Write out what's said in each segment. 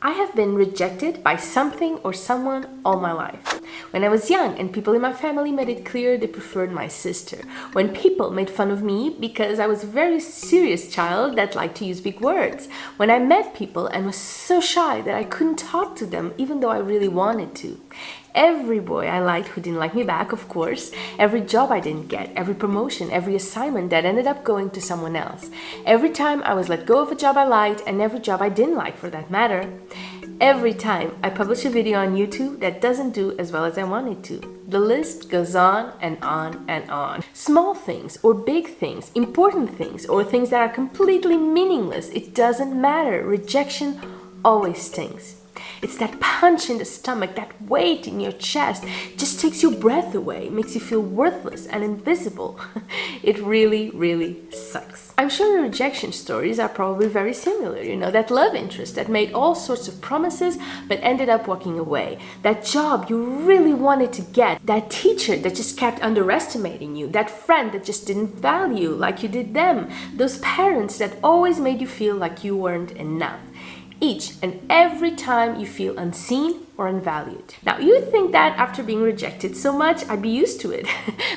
I have been rejected by something or someone all my life. When I was young and people in my family made it clear they preferred my sister. When people made fun of me because I was a very serious child that liked to use big words. When I met people and was so shy that I couldn't talk to them even though I really wanted to. Every boy I liked who didn't like me back, of course. Every job I didn't get, every promotion, every assignment that ended up going to someone else. Every time I was let go of a job I liked and every job I didn't like for that matter. Every time I publish a video on YouTube that doesn't do as well as I wanted to. The list goes on and on and on. Small things or big things, important things or things that are completely meaningless, it doesn't matter. Rejection always stings. It's that punch in the stomach, that weight in your chest, just takes your breath away, makes you feel worthless and invisible. It really, really sucks. I'm sure your rejection stories are probably very similar. You know, that love interest that made all sorts of promises but ended up walking away. That job you really wanted to get. That teacher that just kept underestimating you. That friend that just didn't value like you did them. Those parents that always made you feel like you weren't enough. Each and every time you feel unseen or unvalued. Now, you would think that after being rejected so much, I'd be used to it.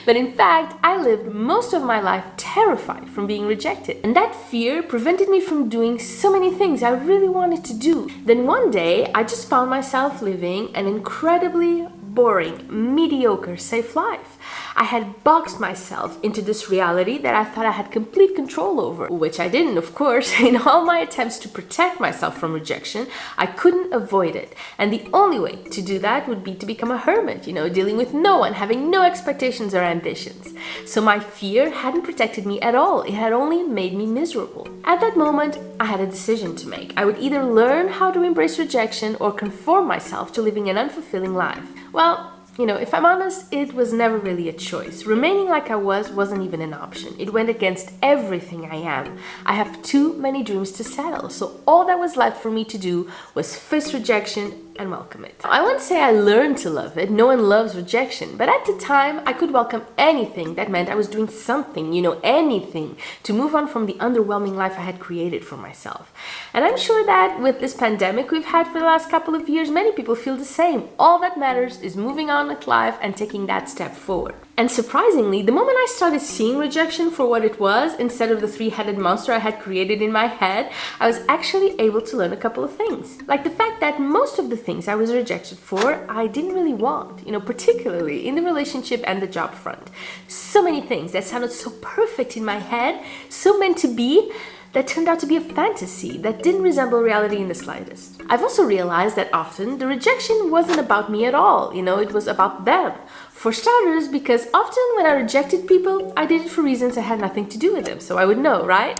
But in fact, I lived most of my life terrified from being rejected. And that fear prevented me from doing so many things I really wanted to do. Then one day, I just found myself living an incredibly boring, mediocre, safe life. I had boxed myself into this reality that I thought I had complete control over, which I didn't, of course. In all my attempts to protect myself from rejection, I couldn't avoid it. And the only way to do that would be to become a hermit, dealing with no one, having no expectations or ambitions. So my fear hadn't protected me at all. It had only made me miserable. At that moment, I had a decision to make. I would either learn how to embrace rejection or conform myself to living an unfulfilling life. Well, if I'm honest, it was never really a choice. Remaining like I wasn't even an option. It went against everything I am. I have too many dreams to settle, so all that was left for me to do was face rejection and welcome it. I won't say I learned to love it. No one loves rejection. But at the time, I could welcome anything that meant I was doing something, anything to move on from the underwhelming life I had created for myself. And I'm sure that with this pandemic we've had for the last couple of years, many people feel the same. All that matters is moving on with life and taking that step forward. And surprisingly, the moment I started seeing rejection for what it was, instead of the three-headed monster I had created in my head, I was actually able to learn a couple of things. Like the fact that most of the things I was rejected for, I didn't really want, particularly in the relationship and the job front. So many things that sounded so perfect in my head, so meant to be, that turned out to be a fantasy that didn't resemble reality in the slightest. I've also realized that often the rejection wasn't about me at all, it was about them. For starters, because often when I rejected people, I did it for reasons that had nothing to do with them, so I would know, right?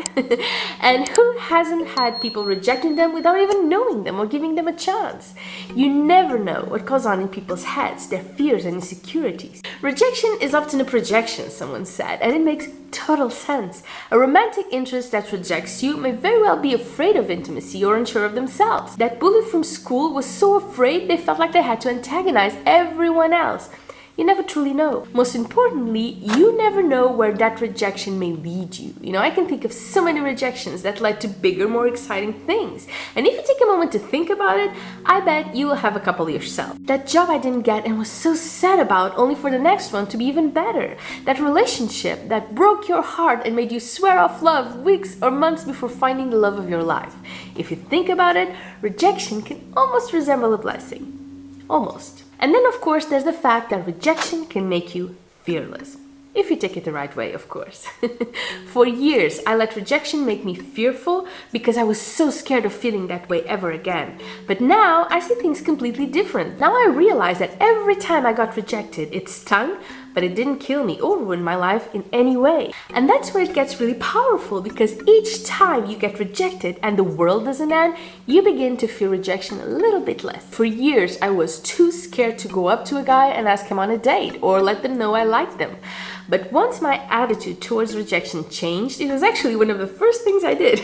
And who hasn't had people rejecting them without even knowing them or giving them a chance? You never know what goes on in people's heads, their fears and insecurities. Rejection is often a projection, someone said, and it makes total sense. A romantic interest that rejects you may very well be afraid of intimacy or unsure of themselves. That bully from school was so afraid they felt like they had to antagonize everyone else. You never truly know. Most importantly, you never know where that rejection may lead you. I can think of so many rejections that led to bigger, more exciting things. And if you take a moment to think about it, I bet you will have a couple yourself. That job I didn't get and was so sad about, only for the next one to be even better. That relationship that broke your heart and made you swear off love weeks or months before finding the love of your life. If you think about it, rejection can almost resemble a blessing. Almost. And then, of course, there's the fact that rejection can make you fearless. If you take it the right way, of course. For years, I let rejection make me fearful because I was so scared of feeling that way ever again. But now, I see things completely different. Now I realize that every time I got rejected, it stung, but it didn't kill me or ruin my life in any way. And that's where it gets really powerful, because each time you get rejected and the world doesn't end, you begin to feel rejection a little bit less. For years, I was too scared to go up to a guy and ask him on a date or let them know I liked them. But once my attitude towards rejection changed, it was actually one of the first things I did.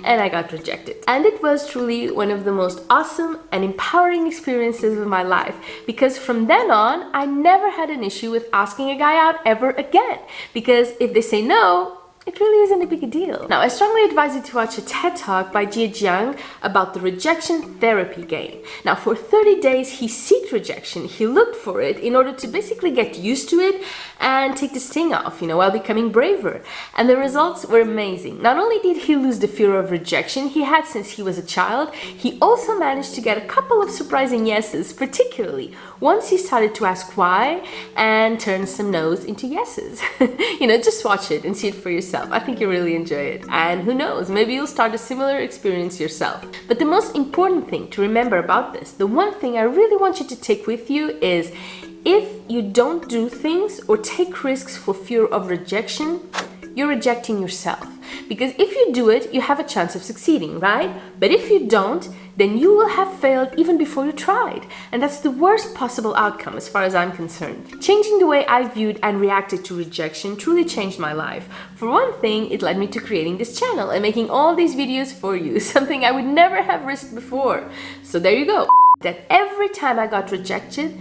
And I got rejected. And it was truly one of the most awesome and empowering experiences of my life, because from then on, I never had an issue with asking a guy out ever again. Because if they say no, it really isn't a big deal. Now, I strongly advise you to watch a TED Talk by Jiang about the rejection therapy game. Now, for 30 days, he sought rejection. He looked for it in order to basically get used to it and take the sting off, while becoming braver. And the results were amazing. Not only did he lose the fear of rejection he had since he was a child, he also managed to get a couple of surprising yeses, particularly once he started to ask why and turn some no's into yeses. Just watch it and see it for yourself. I think you'll really enjoy it. And who knows, maybe you'll start a similar experience yourself. But the most important thing to remember about this, the one thing I really want you to take with you is, if you don't do things or take risks for fear of rejection, you're rejecting yourself. Because if you do it, you have a chance of succeeding, right? But if you don't, then you will have failed even before you tried. And that's the worst possible outcome as far as I'm concerned. Changing the way I viewed and reacted to rejection truly changed my life. For one thing, it led me to creating this channel and making all these videos for you, something I would never have risked before. So there you go. That every time I got rejected,